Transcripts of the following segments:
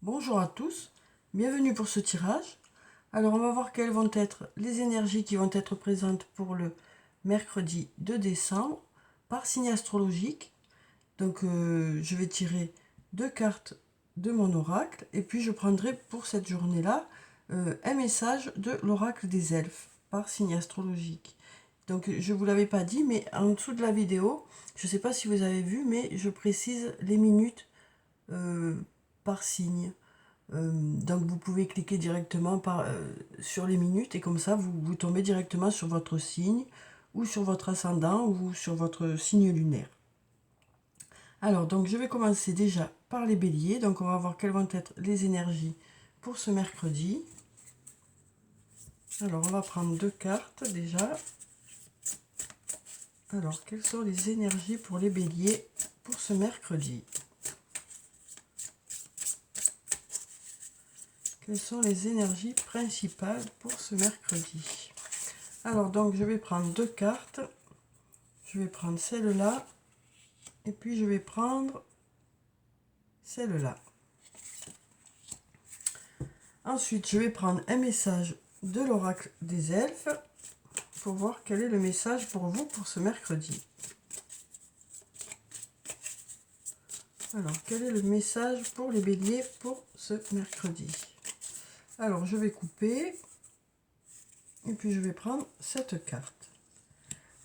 Bonjour à tous, bienvenue pour ce tirage. Alors on va voir quelles vont être les énergies qui vont être présentes pour le mercredi 2 décembre par signe astrologique. Donc je vais tirer deux cartes de mon oracle et puis je prendrai pour cette journée-là un message de l'oracle des elfes par signe astrologique. Donc je ne vous l'avais pas dit, mais en dessous de la vidéo, je ne sais pas si vous avez vu, mais je précise les minutes par signe. Donc vous pouvez cliquer directement sur les minutes et comme ça vous tombez directement sur votre signe ou sur votre ascendant ou sur votre signe lunaire. Alors donc je vais commencer déjà par les béliers. Donc on va voir quelles vont être les énergies pour ce mercredi. Alors on va prendre deux cartes déjà. Alors quelles sont les énergies pour les béliers pour ce mercredi? Quelles sont les énergies principales pour ce mercredi? Alors donc je vais prendre deux cartes. Je vais prendre celle-là et puis je vais prendre celle-là. Ensuite je vais prendre un message de l'oracle des elfes pour voir quel est le message pour vous pour ce mercredi. Alors quel est le message pour les béliers pour ce mercredi? Alors je vais couper et puis je vais prendre cette carte.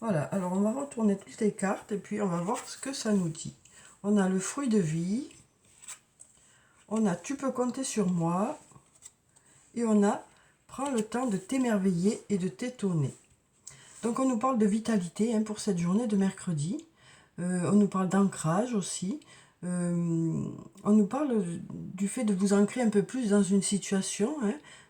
Voilà, alors on va retourner toutes les cartes et puis on va voir ce que ça nous dit. On a le fruit de vie, on a tu peux compter sur moi et on a prends le temps de t'émerveiller et de t'étonner. Donc on nous parle de vitalité pour cette journée de mercredi, on nous parle d'ancrage aussi, on nous parle du fait de vous ancrer un peu plus dans une situation,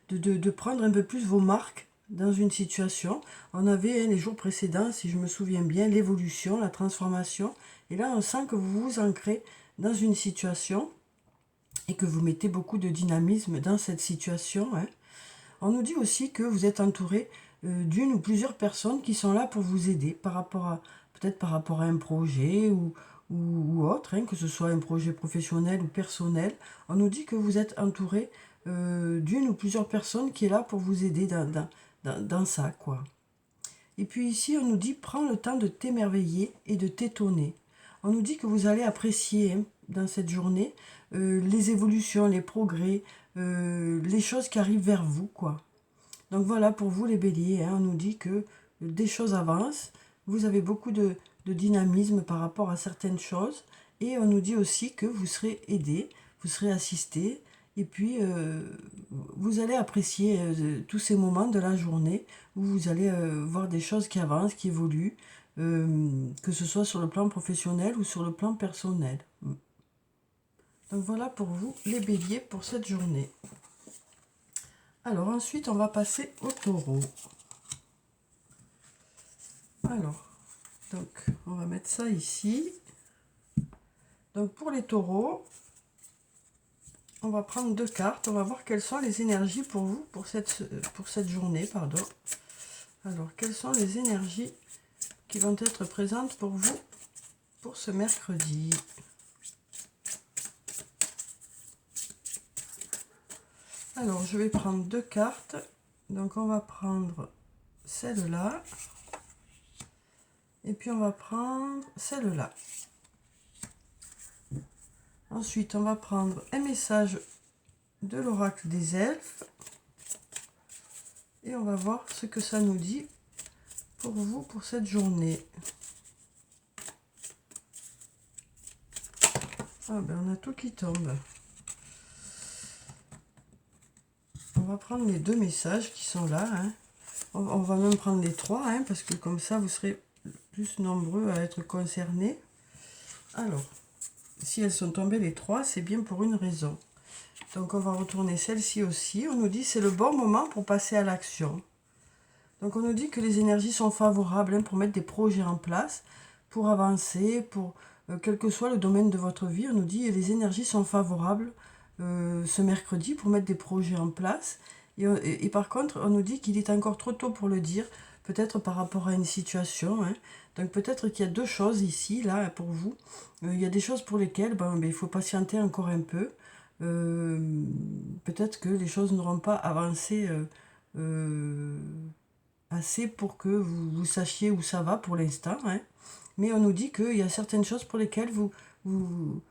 de prendre un peu plus vos marques dans une situation. On avait les jours précédents, si je me souviens bien, l'évolution, la transformation. Et là, on sent que vous vous ancrez dans une situation et que vous mettez beaucoup de dynamisme dans cette situation. On nous dit aussi que vous êtes entouré d'une ou plusieurs personnes qui sont là pour vous aider par rapport à peut-être par rapport à un projet ou autre, que ce soit un projet professionnel ou personnel. On nous dit que vous êtes entouré d'une ou plusieurs personnes qui est là pour vous aider dans ça, quoi. Et puis ici, on nous dit, prends le temps de t'émerveiller et de t'étonner. On nous dit que vous allez apprécier dans cette journée les évolutions, les progrès, les choses qui arrivent vers vous, quoi. Donc voilà, pour vous les béliers, on nous dit que des choses avancent, vous avez beaucoup de dynamisme par rapport à certaines choses, et on nous dit aussi que vous serez aidé, vous serez assisté, et puis vous allez apprécier tous ces moments de la journée où vous allez voir des choses qui avancent, qui évoluent, que ce soit sur le plan professionnel ou sur le plan personnel. Donc voilà pour vous les béliers pour cette journée. Alors ensuite on va passer au taureau. Alors, donc on va mettre ça ici. Donc pour les taureaux, on va prendre deux cartes. On va voir quelles sont les énergies pour vous pour cette journée, pardon. Alors quelles sont les énergies qui vont être présentes pour vous pour ce mercredi? Alors je vais prendre deux cartes. Donc on va prendre celle-là. Et puis on va prendre celle-là. Ensuite, on va prendre un message de l'oracle des elfes. Et on va voir ce que ça nous dit pour vous pour cette journée. Ah ben on a tout qui tombe. On va prendre les deux messages qui sont là. On va même prendre les trois, parce que comme ça vous serez plus nombreux à être concernés. Alors, si elles sont tombées les trois, c'est bien pour une raison. Donc on va retourner celle-ci aussi. On nous dit c'est le bon moment pour passer à l'action. Donc on nous dit que les énergies sont favorables pour mettre des projets en place, pour avancer, pour quel que soit le domaine de votre vie. On nous dit les énergies sont favorables ce mercredi pour mettre des projets en place. Et par contre, on nous dit qu'il est encore trop tôt pour le dire, peut-être par rapport à une situation. Donc peut-être qu'il y a deux choses ici, là, pour vous. Il y a des choses pour lesquelles il faut patienter encore un peu. peut-être que les choses n'auront pas avancé assez pour que vous sachiez où ça va pour l'instant, hein. Mais on nous dit qu'il y a certaines choses pour lesquelles vous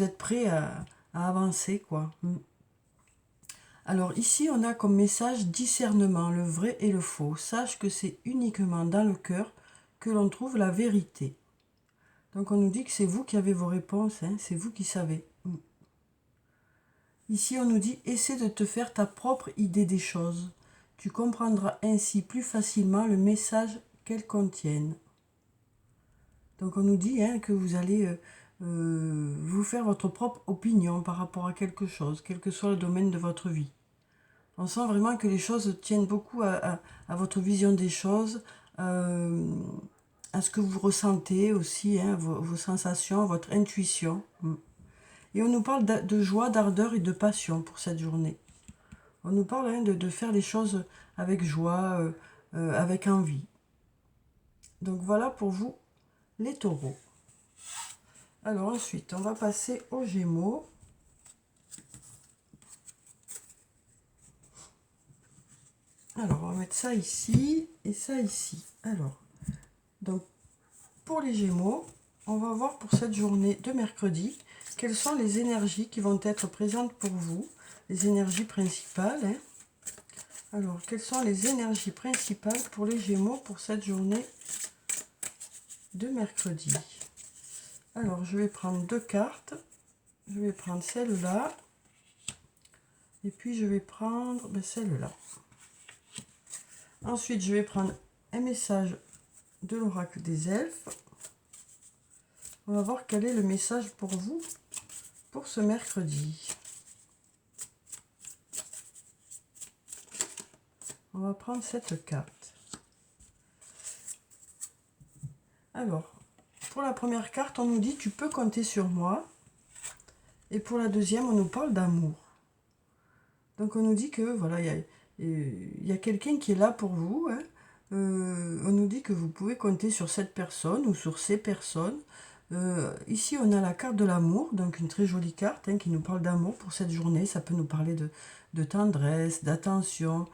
êtes prêt à avancer, quoi. Alors ici, on a comme message discernement, le vrai et le faux. Sache que c'est uniquement dans le cœur que l'on trouve la vérité. Donc on nous dit que c'est vous qui avez vos réponses, hein, c'est vous qui savez. Ici, on nous dit, essaie de te faire ta propre idée des choses. Tu comprendras ainsi plus facilement le message qu'elles contiennent. Donc on nous dit que vous allez vous faire votre propre opinion par rapport à quelque chose, quel que soit le domaine de votre vie. On sent vraiment que les choses tiennent beaucoup à votre vision des choses, à ce que vous ressentez aussi, vos sensations, votre intuition. Et on nous parle de joie, d'ardeur et de passion pour cette journée. On nous parle de faire les choses avec joie, avec envie. Donc voilà pour vous, les taureaux. Alors ensuite, on va passer aux Gémeaux. Alors, on va mettre ça ici et ça ici. Alors, donc, pour les Gémeaux, on va voir pour cette journée de mercredi, quelles sont les énergies qui vont être présentes pour vous, les énergies principales. Alors, quelles sont les énergies principales pour les Gémeaux pour cette journée de mercredi? Alors, je vais prendre 2 cartes. Je vais prendre celle-là. Et puis, je vais prendre celle-là. Ensuite, je vais prendre un message de l'oracle des elfes. On va voir quel est le message pour vous pour ce mercredi. On va prendre cette carte. Alors, pour la première carte, on nous dit « Tu peux compter sur moi ». Et pour la deuxième, on nous parle d'amour. Donc, on nous dit que, voilà, il y a quelqu'un qui est là pour vous. On nous dit que vous pouvez compter sur cette personne ou sur ces personnes. Ici, on a la carte de l'amour, donc une très jolie carte qui nous parle d'amour pour cette journée. Ça peut nous parler de tendresse, d'attention.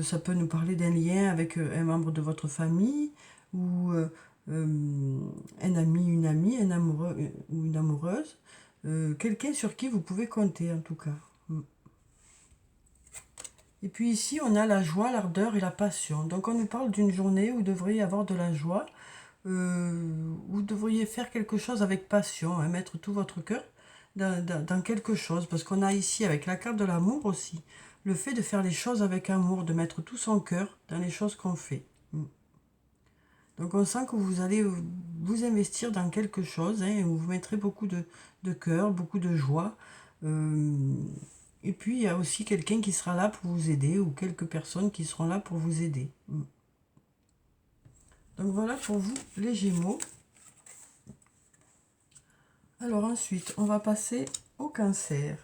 Ça peut nous parler d'un lien avec un membre de votre famille ou un ami, une amie, un amoureux ou une amoureuse. Quelqu'un sur qui vous pouvez compter en tout cas. Et puis ici, on a la joie, l'ardeur et la passion. Donc on nous parle d'une journée où vous devriez avoir de la joie. Vous devriez faire quelque chose avec passion, mettre tout votre cœur dans quelque chose. Parce qu'on a ici, avec la carte de l'amour aussi, le fait de faire les choses avec amour, de mettre tout son cœur dans les choses qu'on fait. Donc on sent que vous allez vous investir dans quelque chose, et vous mettrez beaucoup de cœur, beaucoup de joie. Et puis il y a aussi quelqu'un qui sera là pour vous aider, ou quelques personnes qui seront là pour vous aider. Donc voilà pour vous les Gémeaux. Alors ensuite, on va passer au Cancer.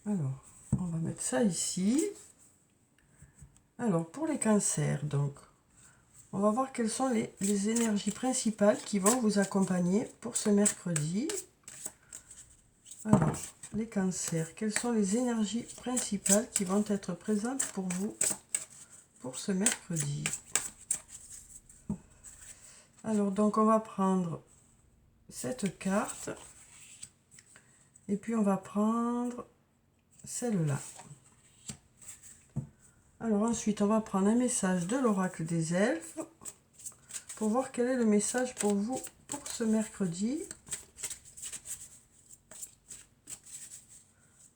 Alors, on va mettre ça ici. Alors pour les Cancers, donc, on va voir quelles sont les énergies principales qui vont vous accompagner pour ce mercredi. Alors, les Cancers, quelles sont les énergies principales qui vont être présentes pour vous pour ce mercredi? Alors, donc, on va prendre cette carte et puis on va prendre celle-là. Alors ensuite, on va prendre un message de l'oracle des elfes pour voir quel est le message pour vous pour ce mercredi.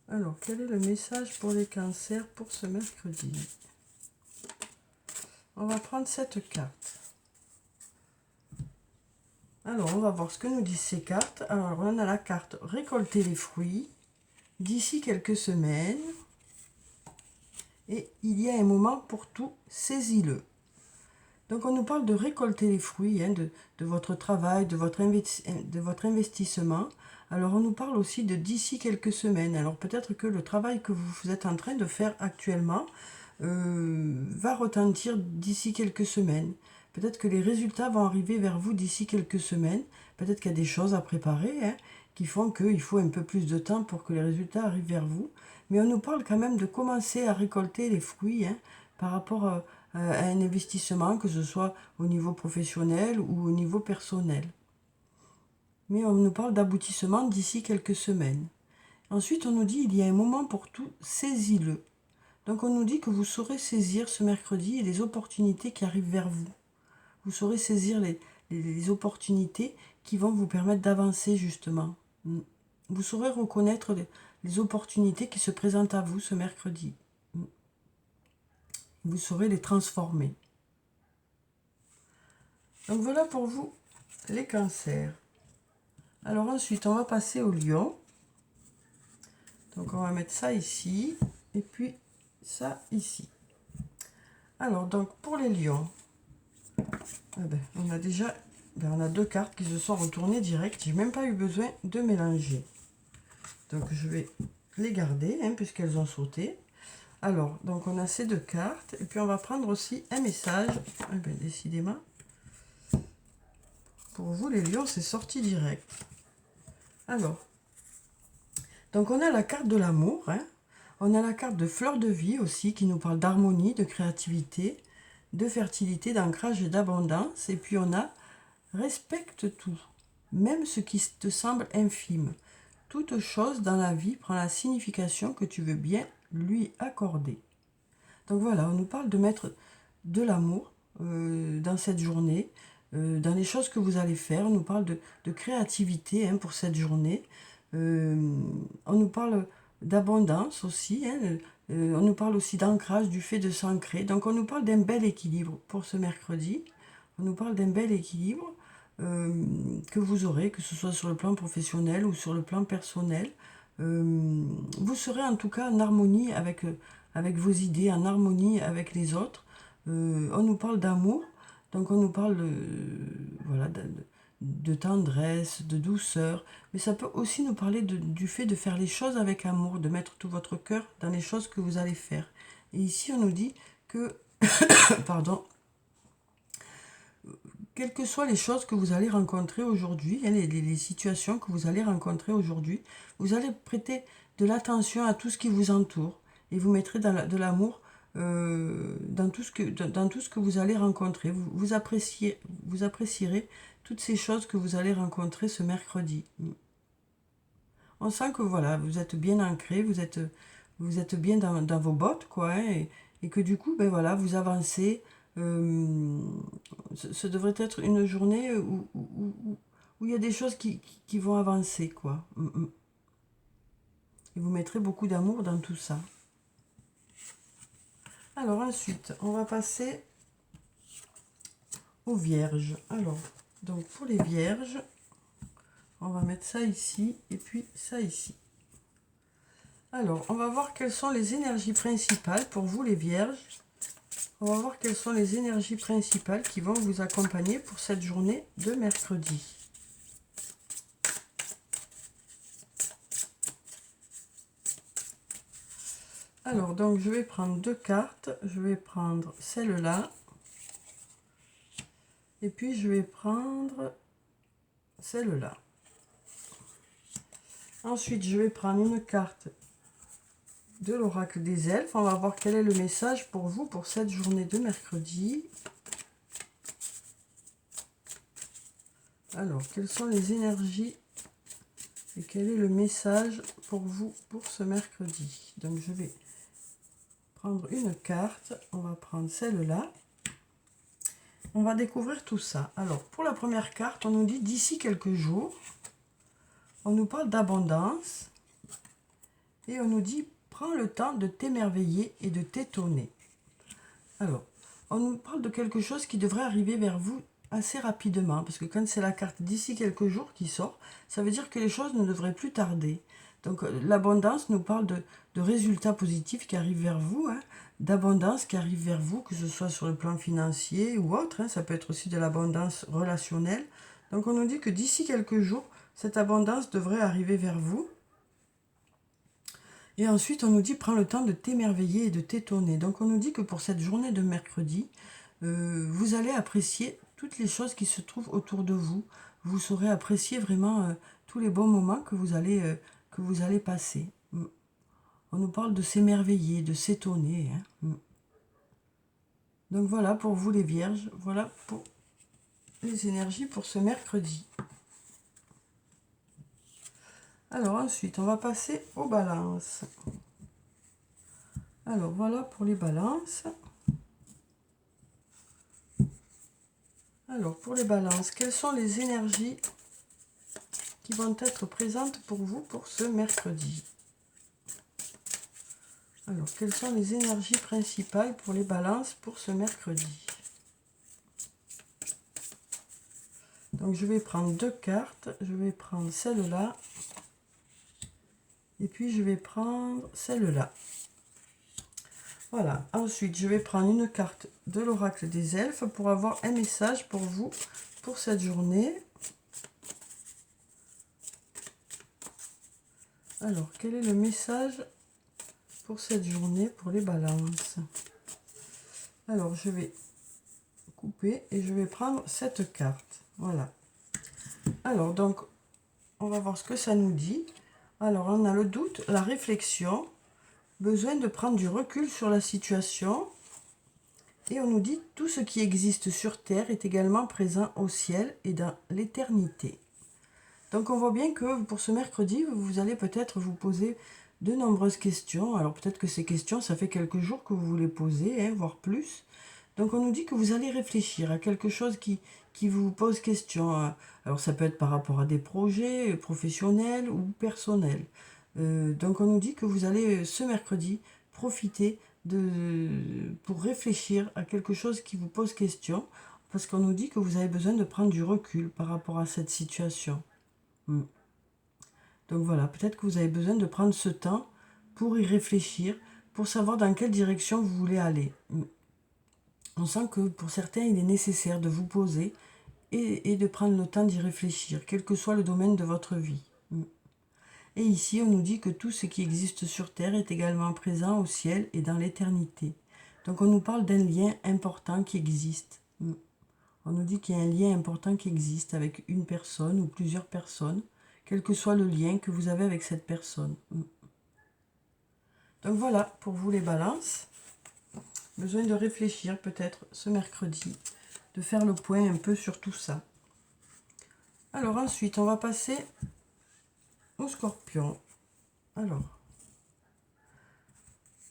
Alors, quel est le message pour les cancers pour ce mercredi? On va prendre cette carte. Alors, on va voir ce que nous disent ces cartes. Alors, on a la carte « Récolter les fruits d'ici quelques semaines ». Et il y a un moment pour tout, saisis-le. Donc, on nous parle de récolter les fruits de votre travail, de votre investissement. Alors, on nous parle aussi de d'ici quelques semaines. Alors, peut-être que le travail que vous êtes en train de faire actuellement va retentir d'ici quelques semaines. Peut-être que les résultats vont arriver vers vous d'ici quelques semaines. Peut-être qu'il y a des choses à préparer. qui font qu'il faut un peu plus de temps pour que les résultats arrivent vers vous. Mais on nous parle quand même de commencer à récolter les fruits hein, par rapport à un investissement, que ce soit au niveau professionnel ou au niveau personnel. Mais on nous parle d'aboutissement d'ici quelques semaines. Ensuite, on nous dit il y a un moment pour tout, saisis-le. Donc on nous dit que vous saurez saisir ce mercredi les opportunités qui arrivent vers vous. Vous saurez saisir les opportunités qui vont vous permettre d'avancer justement. Vous saurez reconnaître les opportunités qui se présentent à vous ce mercredi. Vous saurez les transformer. Donc voilà pour vous les cancers. Alors ensuite, on va passer au lion. Donc on va mettre ça ici et puis ça ici. Alors donc pour les lions, on a déjà on a deux cartes qui se sont retournées direct. J'ai même pas eu besoin de mélanger. Donc je vais les garder hein, puisqu'elles ont sauté. Alors donc on a ces deux cartes et puis on va prendre aussi un message. Décidément, pour vous les lions, c'est sorti direct. Alors, donc on a la carte de l'amour, hein. On a la carte de fleur de vie aussi qui nous parle d'harmonie, de créativité, de fertilité, d'ancrage et d'abondance. Et puis on a respecte tout, même ce qui te semble infime. Toute chose dans la vie prend la signification que tu veux bien lui accorder. Donc voilà, on nous parle de mettre de l'amour dans cette journée, dans les choses que vous allez faire. On nous parle de créativité hein, pour cette journée. On nous parle d'abondance aussi. Hein, on nous parle aussi d'ancrage, du fait de s'ancrer. Donc on nous parle d'un bel équilibre pour ce mercredi. On nous parle d'un bel équilibre que vous aurez, que ce soit sur le plan professionnel ou sur le plan personnel. Vous serez en tout cas en harmonie avec vos idées, en harmonie avec les autres. On nous parle d'amour, donc on nous parle voilà, de tendresse, de douceur, mais ça peut aussi nous parler du fait de faire les choses avec amour, de mettre tout votre cœur dans les choses que vous allez faire. Et ici, on nous dit que, pardon, quelles que soient les choses que vous allez rencontrer aujourd'hui, hein, les situations que vous allez rencontrer aujourd'hui, vous allez prêter de l'attention à tout ce qui vous entoure et vous mettrez de l'amour dans tout ce que vous allez rencontrer. Vous apprécierez toutes ces choses que vous allez rencontrer ce mercredi. On sent que voilà, vous êtes bien ancré, vous êtes bien dans vos bottes, quoi, hein, et que du coup, ben voilà, vous avancez. Ce devrait être une journée où il y a des choses qui vont avancer, quoi. Et vous mettrez beaucoup d'amour dans tout ça. Alors ensuite, on va passer aux vierges. Alors, donc pour les vierges, on va mettre ça ici et puis ça ici. Alors, on va voir quelles sont les énergies principales pour vous les vierges. On va voir quelles sont les énergies principales qui vont vous accompagner pour cette journée de mercredi. Alors, donc, je vais prendre deux cartes. Je vais prendre celle-là. Et puis, je vais prendre celle-là. Ensuite, je vais prendre une carte de l'oracle des elfes. On va voir quel est le message pour vous pour cette journée de mercredi. Alors, quelles sont les énergies et quel est le message pour vous pour ce mercredi? Donc, je vais prendre une carte. On va prendre celle-là. On va découvrir tout ça. Alors, pour la première carte, on nous dit d'ici quelques jours. On nous parle d'abondance. Et on nous dit, prends le temps de t'émerveiller et de t'étonner. Alors, on nous parle de quelque chose qui devrait arriver vers vous assez rapidement. Parce que quand c'est la carte d'ici quelques jours qui sort, ça veut dire que les choses ne devraient plus tarder. Donc, l'abondance nous parle de résultats positifs qui arrivent vers vous, hein, d'abondance qui arrive vers vous, que ce soit sur le plan financier ou autre. Hein, ça peut être aussi de l'abondance relationnelle. Donc, on nous dit que d'ici quelques jours, cette abondance devrait arriver vers vous. Et ensuite, on nous dit, prends le temps de t'émerveiller et de t'étonner. Donc, on nous dit que pour cette journée de mercredi, vous allez apprécier toutes les choses qui se trouvent autour de vous. vous saurez apprécier vraiment tous les bons moments que vous allez passer. On nous parle de s'émerveiller, de s'étonner. Hein. Donc voilà pour vous les vierges, voilà pour les énergies pour ce mercredi. Alors ensuite, on va passer aux balances. Alors voilà pour les balances. Alors pour les balances, quelles sont les énergies qui vont être présentes pour vous pour ce mercredi? Alors quelles sont les énergies principales pour les balances pour ce mercredi? Donc je vais prendre 2 cartes, je vais prendre celle-là et puis je vais prendre celle-là. Voilà, ensuite je vais prendre une carte de l'oracle des elfes pour avoir un message pour vous pour cette journée. Alors, quel est le message pour cette journée pour les balances? Alors, je vais couper et je vais prendre cette carte. Voilà. Alors, donc, on va voir ce que ça nous dit. Alors, on a le doute, la réflexion, besoin de prendre du recul sur la situation. Et on nous dit tout ce qui existe sur Terre est également présent au ciel et dans l'éternité. Donc on voit bien que pour ce mercredi, vous allez peut-être vous poser de nombreuses questions. Alors peut-être que ces questions, ça fait quelques jours que vous les posez, hein, voire plus. Donc on nous dit que vous allez réfléchir à quelque chose qui vous pose question. Alors ça peut être par rapport à des projets professionnels ou personnels. Donc on nous dit que vous allez ce mercredi profiter pour réfléchir à quelque chose qui vous pose question. Parce qu'on nous dit que vous avez besoin de prendre du recul par rapport à cette situation. Donc voilà, peut-être que vous avez besoin de prendre ce temps pour y réfléchir, pour savoir dans quelle direction vous voulez aller. On sent que pour certains, il est nécessaire de vous poser et de prendre le temps d'y réfléchir, quel que soit le domaine de votre vie. Et ici, on nous dit que tout ce qui existe sur Terre est également présent au ciel et dans l'éternité. Donc on nous parle d'un lien important qui existe. On nous dit qu'il y a un lien important qui existe avec une personne ou plusieurs personnes, quel que soit le lien que vous avez avec cette personne. Donc voilà, pour vous les balances, besoin de réfléchir peut-être ce mercredi, de faire le point un peu sur tout ça. Alors ensuite, on va passer au scorpion. Alors,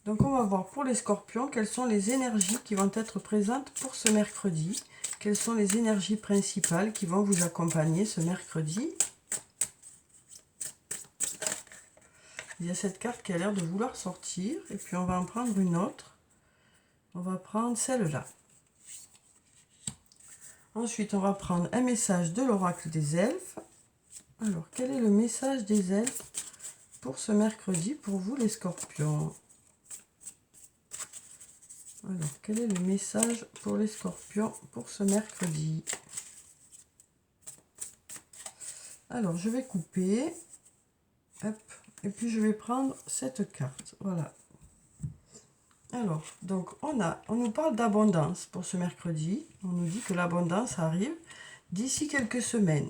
donc on va voir pour les scorpions, quelles sont les énergies qui vont être présentes pour ce mercredi. Quelles sont les énergies principales qui vont vous accompagner ce mercredi. Il y a cette carte qui a l'air de vouloir sortir. Et puis on va en prendre une autre. On va prendre celle-là. Ensuite, on va prendre un message de l'oracle des elfes. Alors, quel est le message des elfes pour ce mercredi pour vous les scorpions? Alors, quel est le message pour les scorpions pour ce mercredi? Alors, je vais couper. Hop. Et puis, je vais prendre cette carte. Voilà. Alors, donc, on nous parle d'abondance pour ce mercredi. On nous dit que l'abondance arrive d'ici quelques semaines.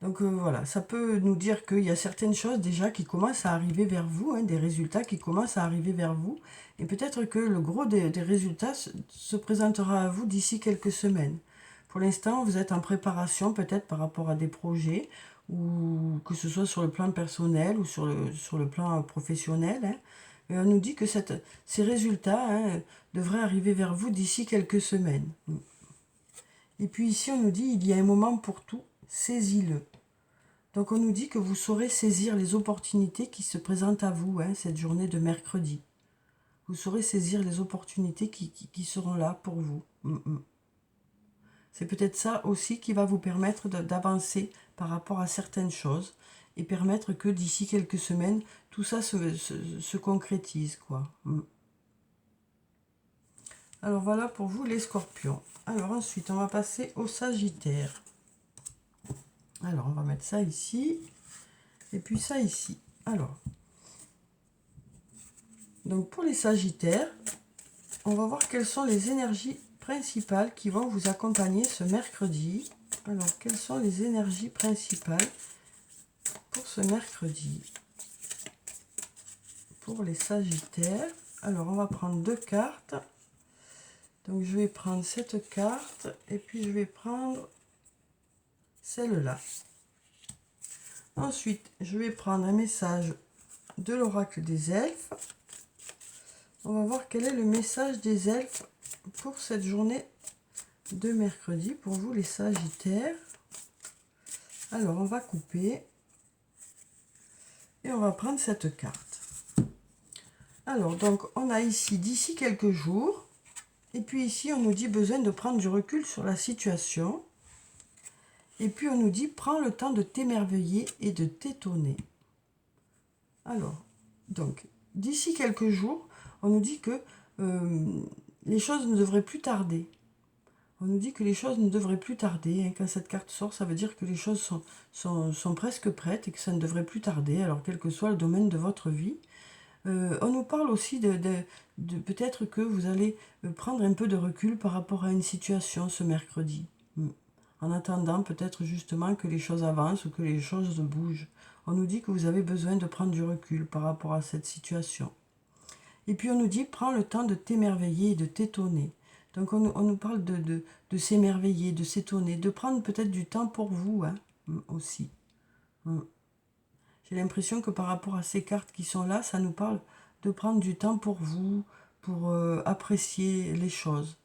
Donc voilà, ça peut nous dire qu'il y a certaines choses déjà qui commencent à arriver vers vous, hein, des résultats qui commencent à arriver vers vous. Et peut-être que le gros des résultats se présentera à vous d'ici quelques semaines. Pour l'instant, vous êtes en préparation peut-être par rapport à des projets, ou que ce soit sur le plan personnel ou sur le plan professionnel. Hein. Et on nous dit que ces résultats devraient arriver vers vous d'ici quelques semaines. Et puis ici, on nous dit il y a un moment pour tout. Saisis-le. Donc on nous dit que vous saurez saisir les opportunités qui se présentent à vous cette journée de mercredi. Vous saurez saisir les opportunités qui seront là pour vous. C'est peut-être ça aussi qui va vous permettre d'avancer par rapport à certaines choses et permettre que d'ici quelques semaines, tout ça se concrétise, quoi. Alors voilà pour vous les scorpions. Alors ensuite, on va passer au Sagittaire. Alors, on va mettre ça ici, et puis ça ici. Alors, donc pour les Sagittaires, on va voir quelles sont les énergies principales qui vont vous accompagner ce mercredi. Alors, quelles sont les énergies principales pour ce mercredi? Pour les Sagittaires. Alors, on va prendre 2 cartes. Donc, je vais prendre cette carte et puis je vais prendre celle-là. Ensuite, je vais prendre un message de l'oracle des elfes. On va voir quel est le message des elfes pour cette journée de mercredi, pour vous les Sagittaires. Alors, on va couper et on va prendre cette carte. Alors, donc, on a ici d'ici quelques jours. Et puis ici, on nous dit besoin de prendre du recul sur la situation. Et puis, on nous dit prends le temps de t'émerveiller et de t'étonner. Alors, donc, d'ici quelques jours, on nous dit que les choses ne devraient plus tarder. On nous dit que les choses ne devraient plus tarder. Hein. Quand cette carte sort, ça veut dire que les choses sont presque prêtes et que ça ne devrait plus tarder. Alors, quel que soit le domaine de votre vie. On nous parle aussi de peut-être que vous allez prendre un peu de recul par rapport à une situation ce mercredi. En attendant peut-être justement que les choses avancent ou que les choses bougent. On nous dit que vous avez besoin de prendre du recul par rapport à cette situation. Et puis on nous dit, prends le temps de t'émerveiller et de t'étonner. Donc on nous parle de s'émerveiller, de s'étonner, de prendre peut-être du temps pour vous hein, aussi. J'ai l'impression que par rapport à ces cartes qui sont là, ça nous parle de prendre du temps pour vous, pour apprécier les choses.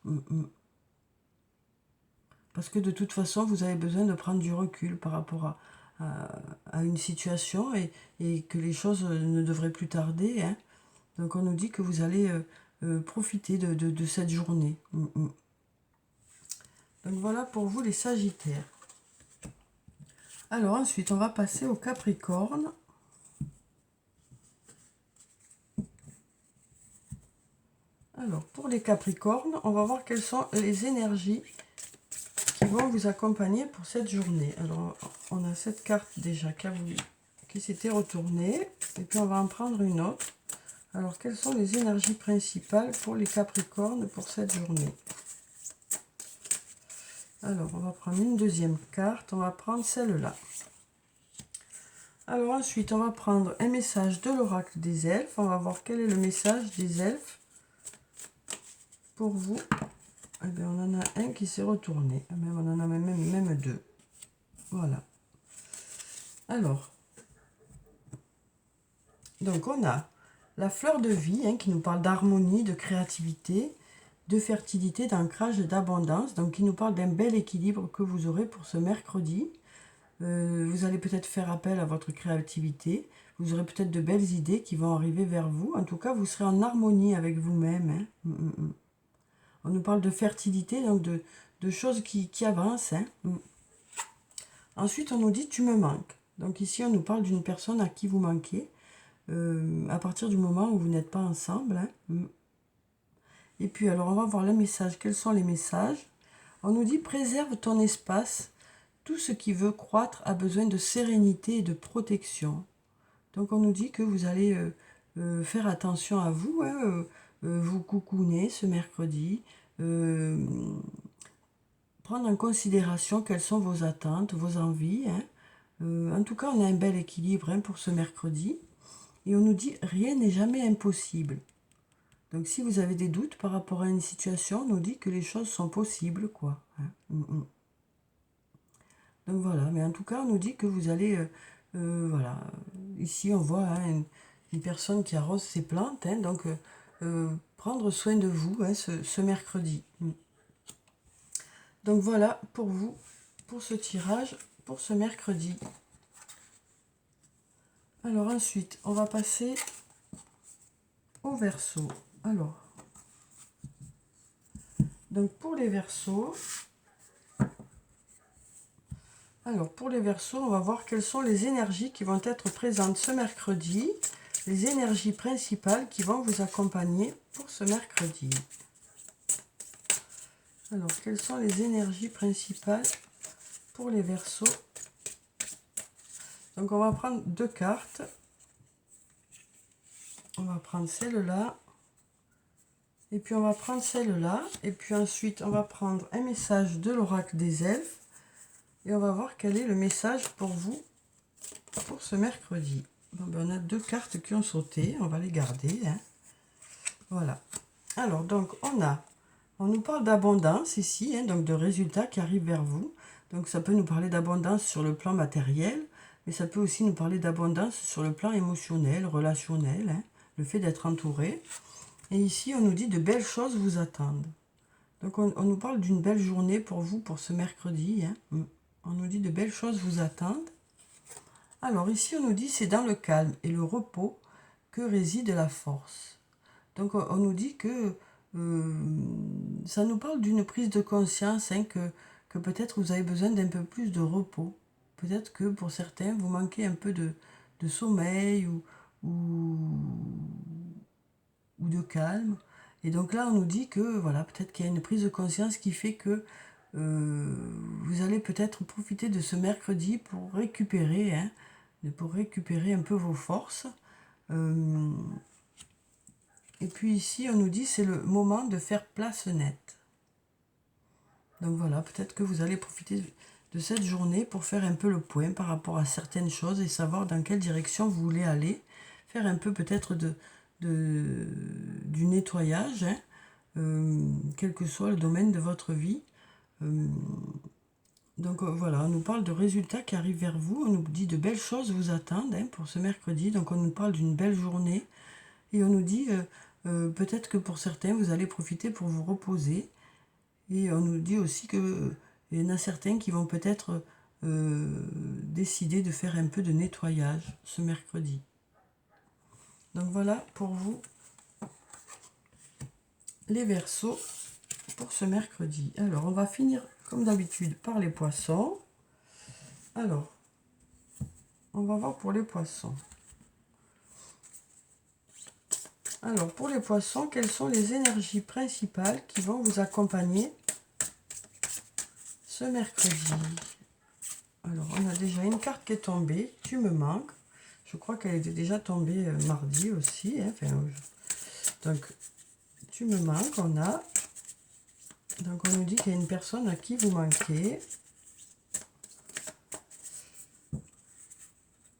Parce que de toute façon, vous avez besoin de prendre du recul par rapport à une situation et que les choses ne devraient plus tarder. Hein. Donc on nous dit que vous allez profiter de cette journée. Donc voilà pour vous les Sagittaires. Alors ensuite, on va passer au Capricorne. Alors pour les Capricornes, on va voir quelles sont les énergies qui vont vous accompagner pour cette journée. Alors on a cette carte déjà qui s'était retournée. Et puis on va en prendre une autre. Alors quelles sont les énergies principales pour les Capricornes pour cette journée? Alors, on va prendre une deuxième carte. On va prendre celle-là. Alors ensuite, on va prendre un message de l'oracle des elfes. On va voir quel est le message des elfes pour vous. Eh bien, on en a un qui s'est retourné. Même, on en a même deux. Voilà. Alors, donc on a la fleur de vie hein, qui nous parle d'harmonie, de créativité, de fertilité, d'ancrage et d'abondance. Donc, qui nous parle d'un bel équilibre que vous aurez pour ce mercredi. Vous allez peut-être faire appel à votre créativité. Vous aurez peut-être de belles idées qui vont arriver vers vous. En tout cas, vous serez en harmonie avec vous-même. Hein. On nous parle de fertilité, donc de choses qui avancent. Hein. Ensuite, on nous dit « tu me manques ». Donc ici, on nous parle d'une personne à qui vous manquez à partir du moment où vous n'êtes pas ensemble. Hein. Et puis, alors, on va voir le message. Quels sont les messages? On nous dit « préserve ton espace ». Tout ce qui veut croître a besoin de sérénité et de protection. Donc on nous dit que vous allez faire attention à vous, hein, vous coucouner ce mercredi, prendre en considération quelles sont vos attentes, vos envies. Hein. En tout cas, on a un bel équilibre hein, pour ce mercredi. Et on nous dit rien n'est jamais impossible. Donc si vous avez des doutes par rapport à une situation, on nous dit que les choses sont possibles, quoi. Hein. Donc voilà, mais en tout cas, on nous dit que vous allez, voilà, ici on voit hein, une personne qui arrose ses plantes, hein, donc prendre soin de vous hein, ce mercredi. Donc voilà pour vous, pour ce tirage, pour ce mercredi. Alors ensuite, on va passer au Verseau. Alors, donc pour les Verseaux... Alors, pour les Verseaux, on va voir quelles sont les énergies qui vont être présentes ce mercredi, les énergies principales qui vont vous accompagner pour ce mercredi. Alors, quelles sont les énergies principales pour les Verseaux? Donc, on va prendre 2 cartes. On va prendre celle-là. Et puis, on va prendre celle-là. Et puis ensuite, on va prendre un message de l'oracle des elfes Et on va voir quel est le message pour vous pour ce mercredi. Bon, ben, on a 2 cartes qui ont sauté, on va les garder. Hein. Voilà. Alors, donc, on nous parle d'abondance ici, hein, donc de résultats qui arrivent vers vous. Donc, ça peut nous parler d'abondance sur le plan matériel, mais ça peut aussi nous parler d'abondance sur le plan émotionnel, relationnel, hein, le fait d'être entouré. Et ici, on nous dit de belles choses vous attendent. Donc, on nous parle d'une belle journée pour vous, pour ce mercredi. Hein. On nous dit de belles choses vous attendent. Alors, ici, on nous dit c'est dans le calme et le repos que réside la force. Donc, on nous dit que ça nous parle d'une prise de conscience, hein, que peut-être vous avez besoin d'un peu plus de repos. Peut-être que pour certains, vous manquez un peu de sommeil ou de calme. Et donc là, on nous dit que voilà, peut-être qu'il y a une prise de conscience qui fait que vous allez peut-être profiter de ce mercredi pour récupérer, hein, pour récupérer un peu vos forces. Et puis ici, on nous dit c'est le moment de faire place nette. Donc voilà, peut-être que vous allez profiter de cette journée pour faire un peu le point par rapport à certaines choses et savoir dans quelle direction vous voulez aller. Faire un peu peut-être du nettoyage, hein, quel que soit le domaine de votre vie. Donc voilà, on nous parle de résultats qui arrivent vers vous. On nous dit de belles choses vous attendent, hein, pour ce mercredi. Donc on nous parle d'une belle journée. Et on nous dit peut-être que pour certains, vous allez profiter pour vous reposer. Et on nous dit aussi qu'il y en a certains qui vont peut-être décider de faire un peu de nettoyage ce mercredi. Donc voilà pour vous les Verseaux pour ce mercredi. Alors on va finir comme d'habitude par les poissons. Alors, on va voir pour les poissons. Alors pour les poissons, quelles sont les énergies principales qui vont vous accompagner ce mercredi? Alors, on a déjà une carte qui est tombée, tu me manques. Je crois qu'elle était déjà tombée mardi aussi. Hein, donc, tu me manques, on a. Donc, on nous dit qu'il y a une personne à qui vous manquez.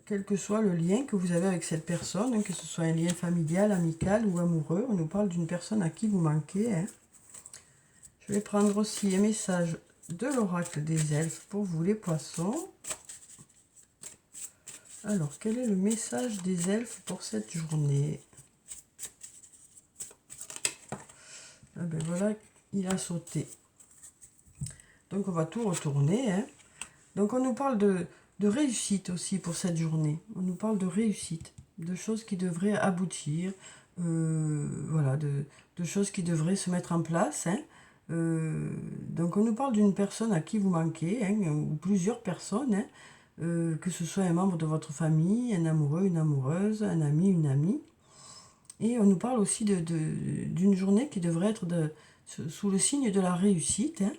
Quel que soit le lien que vous avez avec cette personne, hein, que ce soit un lien familial, amical ou amoureux, on nous parle d'une personne à qui vous manquez. Hein. Je vais prendre aussi un message de l'oracle des elfes pour vous les poissons. Alors, quel est le message des elfes pour cette journée? Ah ben voilà, il a sauté. Donc, on va tout retourner. Hein. Donc, on nous parle de réussite aussi pour cette journée. On nous parle de réussite, de choses qui devraient aboutir, voilà, de choses qui devraient se mettre en place. Hein. Donc, on nous parle d'une personne à qui vous manquez, hein, ou plusieurs personnes, hein. Que ce soit un membre de votre famille, un amoureux, une amoureuse, un ami, une amie. Et on nous parle aussi d'une journée qui devrait être sous le signe de la réussite. Hein.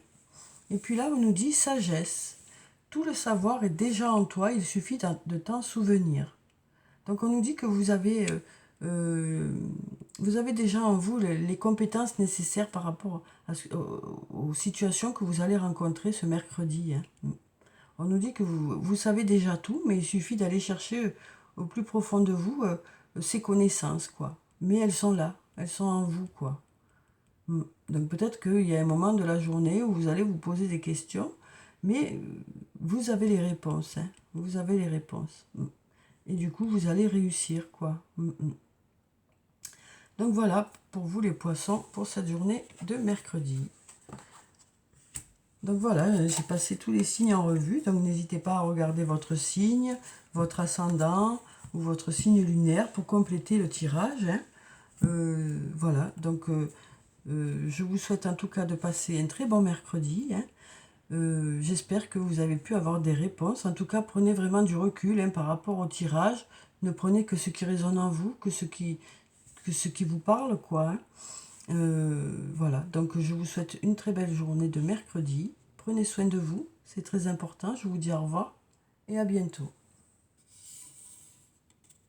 Et puis là, on nous dit sagesse. Tout le savoir est déjà en toi, il suffit de t'en souvenir. Donc on nous dit que vous avez déjà en vous les compétences nécessaires par rapport aux situations que vous allez rencontrer ce mercredi. Hein. On nous dit que vous savez déjà tout, mais il suffit d'aller chercher au plus profond de vous ces connaissances, quoi. Mais elles sont là, elles sont en vous, quoi. Donc peut-être qu'il y a un moment de la journée où vous allez vous poser des questions, mais vous avez les réponses, hein. Vous avez les réponses. Et du coup, vous allez réussir, quoi. Donc voilà pour vous les poissons pour cette journée de mercredi. Donc voilà, j'ai passé tous les signes en revue, donc n'hésitez pas à regarder votre signe, votre ascendant ou votre signe lunaire pour compléter le tirage. Hein. Voilà, donc je vous souhaite en tout cas de passer un très bon mercredi. Hein. J'espère que vous avez pu avoir des réponses. En tout cas, prenez vraiment du recul, hein, par rapport au tirage. Ne prenez que ce qui résonne en vous, que ce qui vous parle, quoi. Hein. Voilà, donc je vous souhaite une très belle journée de mercredi. Prenez soin de vous, c'est très important. Je vous dis au revoir et à bientôt.